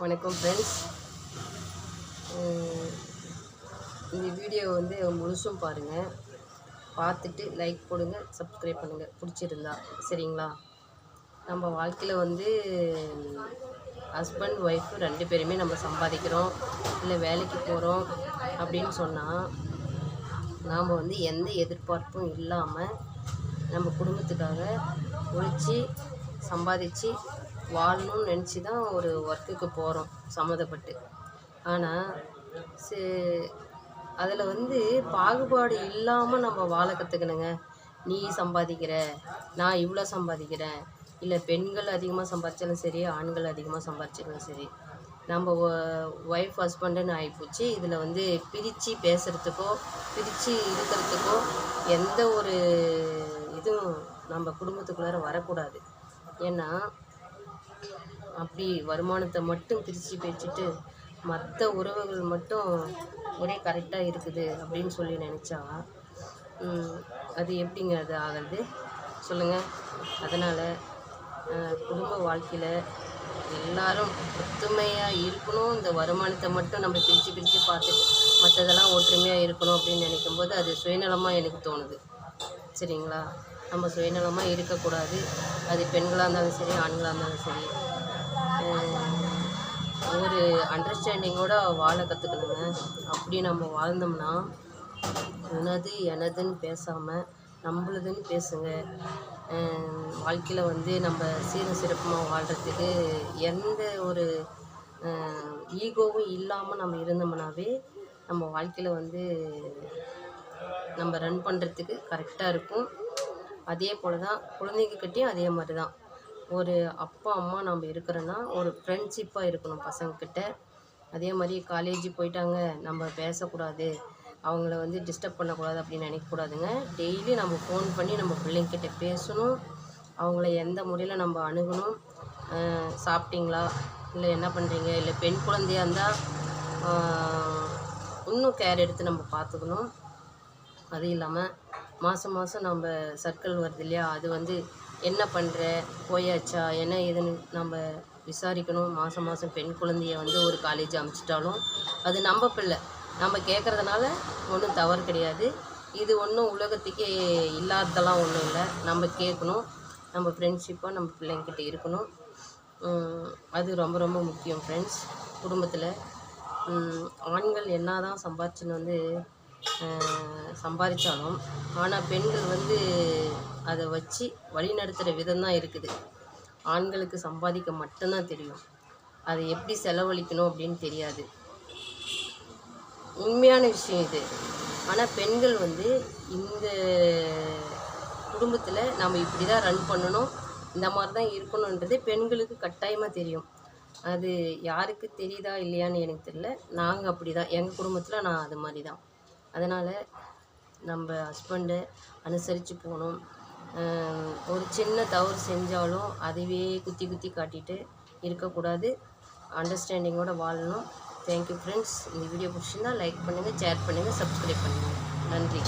வணக்கம் ஃப்ரெண்ட்ஸ். இந்த வீடியோ வந்து முழுசும் பாருங்கள். பார்த்துட்டு லைக் போடுங்க, சப்ஸ்கிரைப் பண்ணுங்கள் பிடிச்சிருந்தா. சரிங்களா? நம்ம வாழ்க்கையில் வந்து ஹஸ்பண்ட் ஒய்ஃபு 2 பேருமே நம்ம சம்பாதிக்கிறோம், இல்லை வேலைக்கு போகிறோம் அப்படின்னு சொன்னால் நாம் வந்து எந்த எதிர்பார்ப்பும் இல்லாமல் நம்ம குடும்பத்துக்காக உழைச்சி சம்பாதிச்சு வாழணும்னு நினச்சி தான் ஒரு ஒர்க்குக்கு போகிறோம் சம்மந்தப்பட்டு. ஆனால் அதில் வந்து பாகுபாடு இல்லாமல் நம்ம வாழ கற்றுக்கணுங்க. நீ சம்பாதிக்கிற, நான் இவ்வளோ சம்பாதிக்கிறேன், இல்லை பெண்கள் அதிகமாக சம்பாதிச்சாலும் சரி, ஆண்கள் அதிகமாக சம்பாதிச்சாலும் சரி, நம்ம ஒய்ஃப் ஹஸ்பண்டுன்னு ஆகிப்போச்சு. இதில் வந்து பிரித்து பேசுகிறதுக்கோ பிரித்து இருக்கிறதுக்கோ எந்த ஒரு இதுவும் நம்ம குடும்பத்துக்குள்ளார வரக்கூடாது. ஏன்னா அப்படி வருமானத்தை மட்டும் பிரிச்சுட்டு மற்ற உறவுகள் மட்டும் ஒரே கரெக்டாக இருக்குது அப்படின்னு சொல்லி நினச்சா அது எப்படிங்க அது ஆகிறது சொல்லுங்கள். அதனால் குடும்ப வாழ்க்கையில் எல்லாரும் ஒற்றுமையாக இருக்கணும். இந்த வருமானத்தை மட்டும் நம்ம பிரித்து பார்த்துட்டு மற்றதெல்லாம் ஒற்றுமையாக இருக்கணும் அப்படின்னு நினைக்கும்போது அது சுயநலமாக எனக்கு தோணுது. சரிங்களா? நம்ம சுயநலமாக இருக்கக்கூடாது. அது பெண்களாக இருந்தாலும் சரி, ஆண்களாக இருந்தாலும் சரி, ஒரு அண்டர்ஸ்டாண்டிங்கோடு வாழ கற்றுக்கணுங்க. அப்படி நம்ம வாழ்ந்தோம்னா உனது எனதுன்னு பேசாமல் நம்மளுதுன்னு பேசுங்க. வாழ்க்கையில் வந்து நம்ம சீரும் சிறப்புமாக வாழ்கிறதுக்கு எந்த ஒரு ஈகோவும் இல்லாமல் நம்ம இருந்தோம்னாவே நம்ம வாழ்க்கையில் வந்து நம்ம ரன் பண்ணுறதுக்கு கரெக்டாக இருக்கும். அதே போல் தான் குழந்தைங்கக்கிட்டேயும் அதே மாதிரி தான். ஒரு அப்பா அம்மா நம்ம இருக்கிறோன்னா ஒரு ஃப்ரெண்ட்ஷிப்பாக இருக்கணும் பசங்கக்கிட்ட. அதே மாதிரி காலேஜ் போயிட்டாங்க நம்ம பேசக்கூடாது, அவங்கள வந்து டிஸ்டர்ப் பண்ணக்கூடாது அப்படின்னு நினைக்கக்கூடாதுங்க. டெய்லி நம்ம ஃபோன் பண்ணி நம்ம பிள்ளைங்கிட்ட பேசணும். அவங்கள எந்த முறையில் நம்ம அணுகணும், சாப்பிட்டீங்களா, இல்லை என்ன பண்ணுறீங்க, இல்லை பெண் குழந்தையாக இருந்தால் இன்னும் கேர் எடுத்து நம்ம பார்த்துக்கணும். அது இல்லாமல் மாதம் நம்ம சர்க்கிள் வருது இல்லையா, அது வந்து என்ன பண்ணுற, போயாச்சா, என்ன ஏதுன்னு நம்ம விசாரிக்கணும். மாதம் பெண் குழந்தைய வந்து ஒரு காலேஜ் அனுப்பிச்சிட்டாலும் அது நம்ம பிள்ளை, நம்ம கேட்குறதுனால ஒன்றும் தவறு கிடையாது. இது ஒன்றும் உலகத்துக்கே இல்லாததெல்லாம் ஒன்றும் இல்லை. நம்ம கேட்கணும். நம்ம ஃப்ரெண்ட்ஷிப்பாக நம்ம பிள்ளைங்கிட்ட இருக்கணும். அது ரொம்ப ரொம்ப முக்கியம் ஃப்ரெண்ட்ஸ். குடும்பத்தில் ஆண்கள் என்ன தான் சம்பாதிச்சுன்னு வந்து சம்பாதிச்சாலும் ஆனால் பெண்கள் வந்து அதை வச்சு வழி நடத்துகிற விதம் தான் இருக்குது. ஆண்களுக்கு சம்பாதிக்க மட்டும்தான் தெரியும், அதை எப்படி செலவழிக்கணும் அப்படின்னு தெரியாது. உண்மையான விஷயம் இது. ஆனால் பெண்கள் வந்து இந்த குடும்பத்தில் நம்ம இப்படி தான் ரன் பண்ணணும், இந்த மாதிரி தான் இருக்கணுன்றது பெண்களுக்கு கட்டாயமாக தெரியும். அது யாருக்கு தெரியுதா இல்லையான்னு எனக்கு தெரியல. நாங்கள் அப்படி தான், எங்கள் குடும்பத்தில் நான் அது மாதிரி தான். அதனால் நம்ம ஹஸ்பண்டை அனுசரித்து போகணும். ஒரு சின்ன தவறு செஞ்சாலும் அதுவே குத்தி காட்டிட்டு இருக்கக்கூடாது. அண்டர்ஸ்டாண்டிங்கோடு வாழணும். Thank you friends. இந்த வீடியோ பிடிச்சிருந்தால் லைக் பண்ணுங்கள், ஷேர் பண்ணுங்கள், சப்ஸ்கிரைப் பண்ணுங்கள். நன்றி.